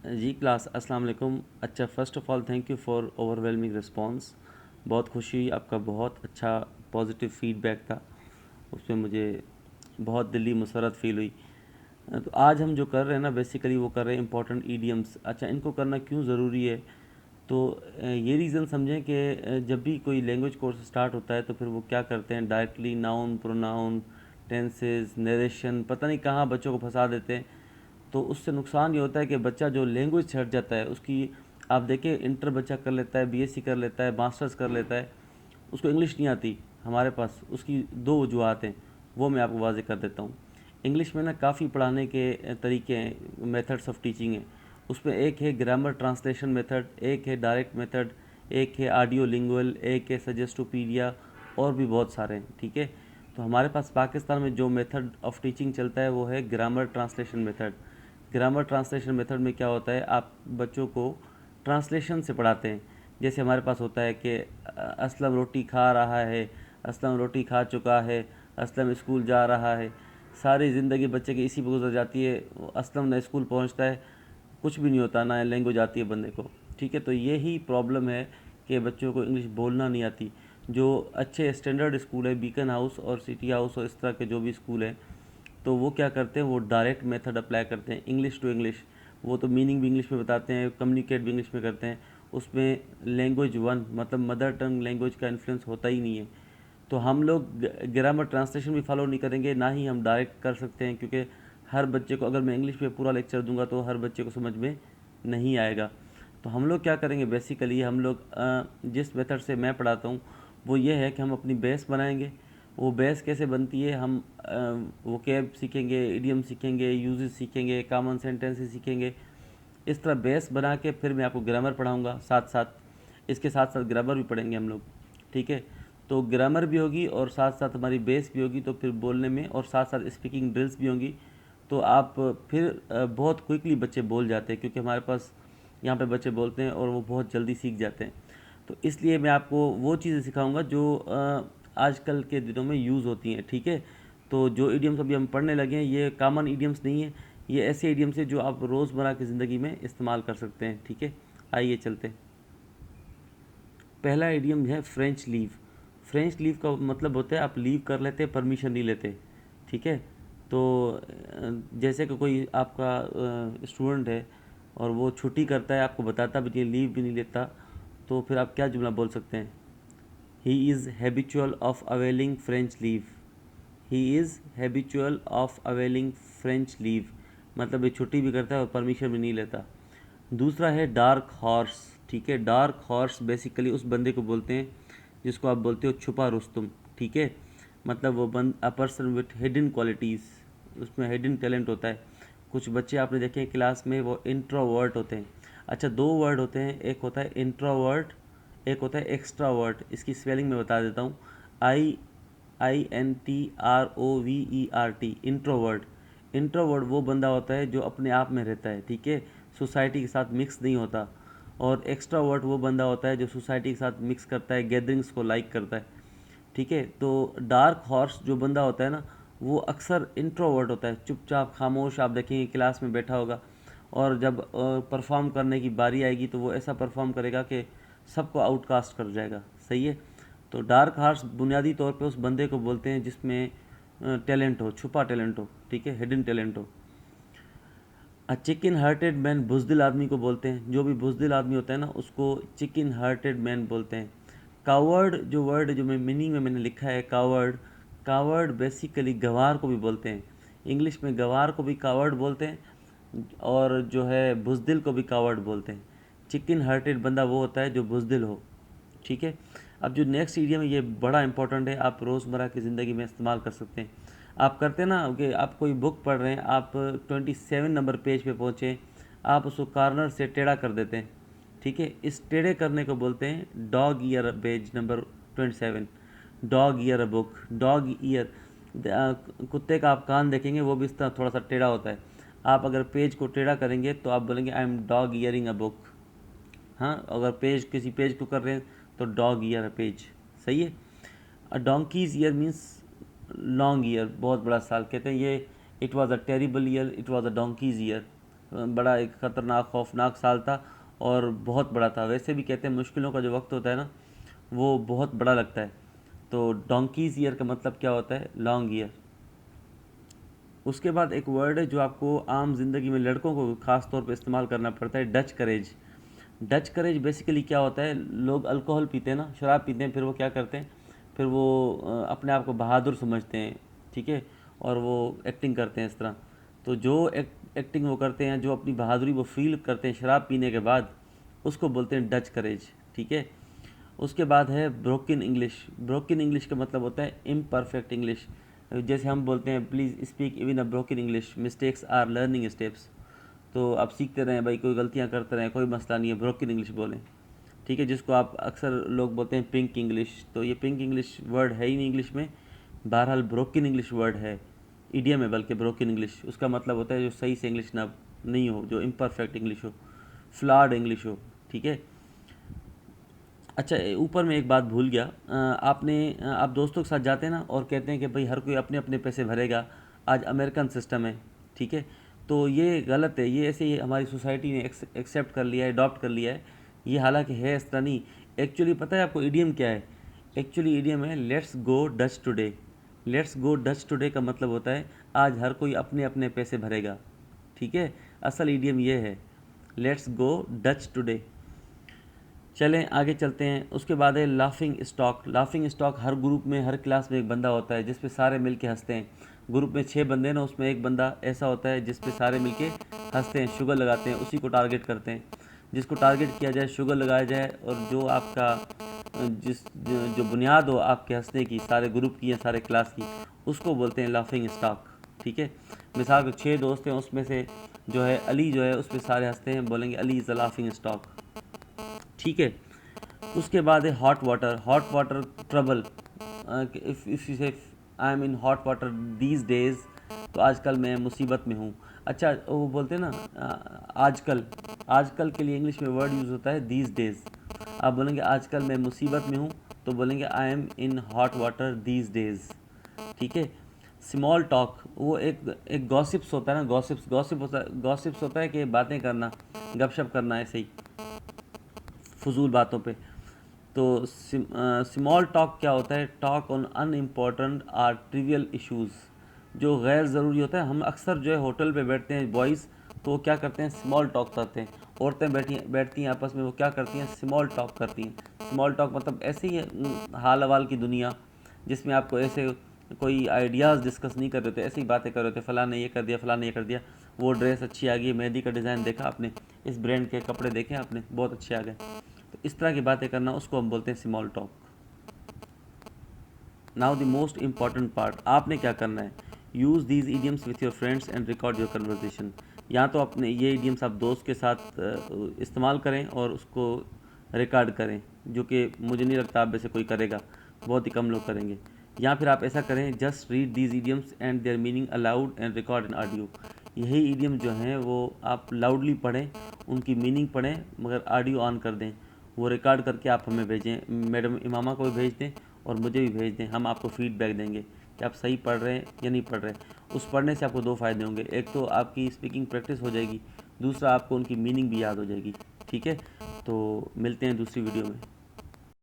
जी class, अस्सलाम वालेकुम। अच्छा, first of all thank you for overwhelming response. बहुत खुशी हुई, आपका बहुत अच्छा पॉजिटिव फीडबैक था, उसमें मुझे बहुत दिली मुसरत फ़ील हुई। तो आज हम जो कर रहे हैं ना, बेसिकली वो कर रहे हैं इंपॉर्टेंट ईडियम्स। अच्छा, इनको करना क्यों ज़रूरी है? तो ये रीज़न समझें कि जब भी कोई लैंग्वेज कोर्स स्टार्ट होता है तो फिर वो क्या करते हैं, directly noun, pronoun, tenses, narration, पता नहीं कहाँ बच्चों को फंसा देते हैं। तो उससे नुकसान ये होता है कि बच्चा जो लैंग्वेज छट जाता है उसकी, आप देखिए इंटर बच्चा कर लेता है, बीएससी कर लेता है, मास्टर्स कर लेता है, उसको इंग्लिश नहीं आती। हमारे पास उसकी दो वजूहत हैं, वो मैं आपको वाज़ेह कर देता हूँ। इंग्लिश में ना काफ़ी पढ़ाने के तरीके हैं, मेथड्स ऑफ टीचिंग हैं। उसमें एक है ग्रामर ट्रांसलेशन मेथड, एक है डायरेक्ट मेथड, एक है ऑडियो लिंगुअल, एक है सजेस्टोपीडिया, और भी बहुत सारे हैं। ठीक है, तो हमारे पास पाकिस्तान में जो मेथड ऑफ टीचिंग चलता है वो है grammar translation method. Grammar translation method में क्या होता है, आप बच्चों को ट्रांसलेशन से पढ़ाते हैं। जैसे हमारे पास होता है कि असलम रोटी खा रहा है, असलम रोटी खा चुका है, असलम स्कूल जा रहा है। सारी ज़िंदगी बच्चे की इसी पर गुजर जाती है। असलम ना स्कूल पहुंचता है, कुछ भी नहीं होता, ना लैंग्वेज आती है बंदे को। ठीक है, तो यही प्रॉब्लम है कि बच्चों को इंग्लिश बोलना नहीं आती। जो अच्छे स्टैंडर्ड स्कूल है, बीकन हाउस और सिटी हाउस और इस तरह के जो भी स्कूल हैं, तो वो क्या करते हैं, वो डायरेक्ट मेथड अप्लाई करते हैं, इंग्लिश टू इंग्लिश। वो तो मीनिंग भी इंग्लिश में बताते हैं, कम्युनिकेट भी इंग्लिश में करते हैं। उसमें लैंग्वेज वन मतलब मदर टंग लैंग्वेज का इन्फ्लुएंस होता ही नहीं है। तो हम लोग ग्रामर ट्रांसलेशन भी फॉलो नहीं करेंगे, ना ही हम डायरेक्ट कर सकते हैं, क्योंकि हर बच्चे को, अगर मैं इंग्लिश में पूरा लेक्चर दूंगा तो हर बच्चे को समझ में नहीं आएगा। तो हम लोग क्या करेंगे, बेसिकली हम लोग जिस मेथड से मैं पढ़ाता हूँ वो ये है कि हम अपनी बेस बनाएंगे। वो बेस कैसे बनती है, हम वोकैब सीखेंगे, इडियम सीखेंगे, यूजेस सीखेंगे, कॉमन सेंटेंसेस सीखेंगे। इस तरह बेस बना के फिर मैं आपको ग्रामर पढ़ाऊँगा साथ साथ। इसके साथ साथ ग्रामर भी पढ़ेंगे हम लोग। ठीक है, तो ग्रामर भी होगी और साथ साथ हमारी बेस भी होगी, तो फिर बोलने में, और साथ साथ स्पीकिंग ड्रिल्स भी होंगी। तो आप फिर बहुत क्विकली बच्चे बोल जाते हैं, क्योंकि हमारे पास यहाँ पे बच्चे बोलते हैं और वो बहुत जल्दी सीख जाते हैं। तो इसलिए मैं आपको वो चीज़ें सिखाऊंगा जो आजकल के दिनों में यूज़ होती हैं। ठीक है, तो जो इडियम्स अभी हम पढ़ने लगे हैं ये कॉमन इडियम्स नहीं है, ये ऐसे इडियम्स हैं जो आप रोज़मर्रा की ज़िंदगी में इस्तेमाल कर सकते हैं। ठीक है, आइए चलते हैं। पहला इडियम है फ्रेंच लीव। फ्रेंच लीव का मतलब होता है आप लीव कर लेते, परमिशन नहीं लेते। ठीक है, तो जैसे कि कोई आपका स्टूडेंट है और वो छुट्टी करता है, आपको बताता भी नहीं, लीव भी नहीं लेता, तो फिर आप क्या जुमला बोल सकते हैं, he is habitual of availing French leave. He is habitual of availing French leave, मतलब ये छुट्टी भी करता है और परमिशन भी नहीं लेता। दूसरा है डार्क हॉर्स। ठीक है, डार्क हॉर्स बेसिकली उस बंदे को बोलते हैं जिसको आप बोलते हो छुपा रुस्तुम। ठीक है, मतलब वो a person with hidden qualities, उसमें हिडन टैलेंट होता है। कुछ बच्चे आपने देखे हैं क्लास में, वो इंट्रोवर्ट होते हैं। अच्छा, दो वर्ड होते हैं, एक होता है इंट्रोवर्ट, एक होता है एक्स्ट्रावर्ट। इसकी स्पेलिंग मैं बता देता हूँ, INTROVERT, इंट्रोवर्ट। इंट्रोवर्ट वो बंदा होता है जो अपने आप में रहता है, ठीक है, सोसाइटी के साथ मिक्स नहीं होता। और एक्स्ट्रावर्ट वो बंदा होता है जो सोसाइटी के साथ मिक्स करता है, गैदरिंग्स को लाइक करता है। ठीक है, तो डार्क हॉर्स जो बंदा होता है ना, वो अक्सर इंट्रोवर्ट होता है, चुपचाप खामोश, आप देखेंगे क्लास में बैठा होगा, और जब परफॉर्म करने की बारी आएगी तो वो ऐसा परफॉर्म करेगा कि सबको आउटकास्ट कर जाएगा। सही है, तो डार्क हॉर्स बुनियादी तौर पे उस बंदे को बोलते हैं जिसमें टैलेंट हो, छुपा टैलेंट हो। ठीक है, हिडन टैलेंट हो। चिकन हार्टेड मैन बुज़दिल आदमी को बोलते हैं, जो भी बुज़दिल आदमी होता है ना उसको चिकन हार्टेड मैन बोलते हैं। कावर्ड जो वर्ड जो मैं मीनिंग में मैंने लिखा है, कावर्ड, कावर्ड बेसिकली गवार को भी बोलते हैं। इंग्लिश में गवार को भी कावर्ड बोलते हैं, और जो है बुज़दिल को भी कावर्ड बोलते हैं। चिकन हार्टेड बंदा वो होता है जो बुज़दिल हो। ठीक है, अब जो नेक्स्ट इडियम है ये बड़ा इंपॉर्टेंट है, आप रोज़मर्रा की ज़िंदगी में इस्तेमाल कर सकते हैं। आप करते हैं ना कि आप कोई बुक पढ़ रहे हैं, आप 27 नंबर पेज पे पहुँचे, आप उसको कॉर्नर से टेढ़ा कर देते हैं। ठीक है, इस टेढ़े करने को बोलते हैं dog year page number 27। Dog year a book, dog year, कुत्ते का आप कान देखेंगे वो भी इस तरह थोड़ा सा टेढ़ा होता है। आप अगर पेज को टेढ़ा करेंगे तो आप बोलेंगे I am dog earing a book. हाँ, अगर पेज किसी पेज को कर रहे हैं तो डॉग ईयर पेज। सही है। A donkey's year means long year, बहुत बड़ा साल। कहते हैं ये it was a terrible year, it was a donkey's year. बड़ा एक ख़तरनाक खौफनाक साल था और बहुत बड़ा था। वैसे भी कहते हैं मुश्किलों का जो वक्त होता है ना वो बहुत बड़ा लगता है। तो डोंकीज़ ईयर का मतलब क्या होता है? Long year. उसके बाद एक वर्ड है जो आपको आम जिंदगी में लड़कों को ख़ास तौर पे इस्तेमाल करना पड़ता है, डच करेज। डच करेज बेसिकली क्या होता है? लोग अल्कोहल पीते हैं ना, शराब पीते हैं, फिर वो क्या करते हैं, फिर वो अपने आप को बहादुर समझते हैं, ठीक है, और वो एक्टिंग करते हैं इस तरह। तो जो एक्टिंग वो करते हैं, जो अपनी बहादुरी वो फील करते हैं शराब पीने के बाद, उसको बोलते हैं डच करेज, ठीक है। उसके बाद है ब्रोकन इंग्लिश। ब्रोकन इंग्लिश का मतलब होता है इम्परफेक्ट इंग्लिश। जैसे हम बोलते हैं please speak even a broken English, mistakes are learning steps. तो आप सीखते रहें भाई, कोई गलतियां करते रहें, कोई मसला नहीं है, ब्रोकन इंग्लिश बोलें, ठीक है। जिसको आप अक्सर लोग बोलते हैं पिंक इंग्लिश, तो ये पिंक इंग्लिश वर्ड है ही नहीं इंग्लिश में, बहरहाल ब्रोकन इंग्लिश वर्ड है, इडियम है बल्कि ब्रोकन इंग्लिश। उसका मतलब होता है जो सही से इंग्लिश ना नहीं हो, जो इम्परफेक्ट इंग्लिश हो, फ्लॉड इंग्लिश हो, ठीक है। अच्छा, ऊपर में एक बात भूल गया, आप दोस्तों के साथ जाते हैं ना और कहते हैं कि भाई हर कोई अपने अपने पैसे भरेगा, आज अमेरिकन सिस्टम है, ठीक है। तो ये गलत है, ये ऐसे ही हमारी सोसाइटी ने एक्सेप्ट कर लिया है, अडॉप्ट कर लिया है, ये हालांकि है इस तरह नहीं। एक्चुअली पता है आपको ईडियम क्या है? एक्चुअली ईडियम है let's go Dutch today. Let's go Dutch today का मतलब होता है आज हर कोई अपने अपने पैसे भरेगा, ठीक है। असल ईडियम ये है, लेट्स गो डच टुडे। चलें आगे चलते हैं। उसके बाद है लाफिंग स्टॉक। लाफिंग स्टॉक हर ग्रुप में, हर क्लास में एक बंदा होता है जिस पे सारे मिल के हंसते हैं। ग्रुप में 6 बंदे ना, उसमें एक बंदा ऐसा होता है जिस पे सारे मिल के हंसते हैं, शुगर लगाते हैं, उसी को टारगेट करते हैं। जिसको टारगेट किया जाए, शुगर लगाया जाए, और जो आपका जो बुनियाद हो आपके हंसने की, सारे ग्रुप की या सारे क्लास की, उसको बोलते हैं लाफिंग स्टॉक, ठीक है। मिसाल के 6 दोस्त हैं, उसमें से जो है अली जो है उस पर सारे हंसते हैं, बोलेंगे Ali is a laughing stock, ठीक है। उसके बाद है hot water. Hot water trouble. If you say I am in hot water these days, तो आजकल मैं मुसीबत में हूँ। अच्छा, वो बोलते हैं ना आजकल, आजकल के लिए इंग्लिश में वर्ड यूज़ होता है दीज डेज। आप बोलेंगे आजकल मैं मुसीबत में हूँ, तो बोलेंगे I am in hot water these days, ठीक है। स्मॉल टॉक, वो एक गॉसिप्स होता है ना, गॉसिप्स होता है कि बातें करना, गपशप करना, ऐसे ही फजूल बातों पे। तो स्मॉल टॉक क्या होता है? Talk on unimportant or trivial issues, जो गैर ज़रूरी होता है। हम अक्सर जो है होटल पे बैठते हैं बॉयज़, तो वो क्या करते हैं? स्मॉल टॉक करते हैं। औरतें बैठती हैं आपस में, वो क्या करती हैं? स्मॉल टॉक करती हैं। स्मॉल टॉक मतलब ऐसे ही हाल हवाल की दुनिया, जिसमें आपको ऐसे कोई आइडियाज़ डिस्कस नहीं कर रहे होते, ऐसी ही बातें कर रहे होते, फ़लाँ ने ये कर दिया, फ़लाँ ने ये कर दिया, वो ड्रेस अच्छी आ गई, मेहंदी का डिज़ाइन देखा आपने, इस ब्रांड के कपड़े देखे आपने, बहुत अच्छे आ गए। तो इस तरह की बातें करना, उसको हम बोलते हैं small talk. Now the most important part, आपने क्या करना है? Use these idioms with your friends and record your conversation. या तो अपने ये ईडियम्स आप दोस्त के साथ इस्तेमाल करें और उसको रिकॉर्ड करें, जो कि मुझे नहीं लगता आप में से कोई करेगा, बहुत ही कम लोग करेंगे। या फिर आप ऐसा करें, just read these idioms and there meaning allowed and record in audio. यही ईडियम जो हैं वो आप लाउडली पढ़ें, उनकी मीनिंग पढ़ें, मगर ऑडियो ऑन कर दें, वो रिकॉर्ड करके आप हमें भेजें, मैडम इमामा को भी भेज दें और मुझे भी भेज दें। हम आपको फीडबैक देंगे कि आप सही पढ़ रहे हैं या नहीं पढ़ रहे। उस पढ़ने से आपको 2 फ़ायदे होंगे, एक तो आपकी स्पीकिंग प्रैक्टिस हो जाएगी, दूसरा आपको उनकी मीनिंग भी याद हो जाएगी, ठीक है। तो मिलते हैं दूसरी वीडियो में।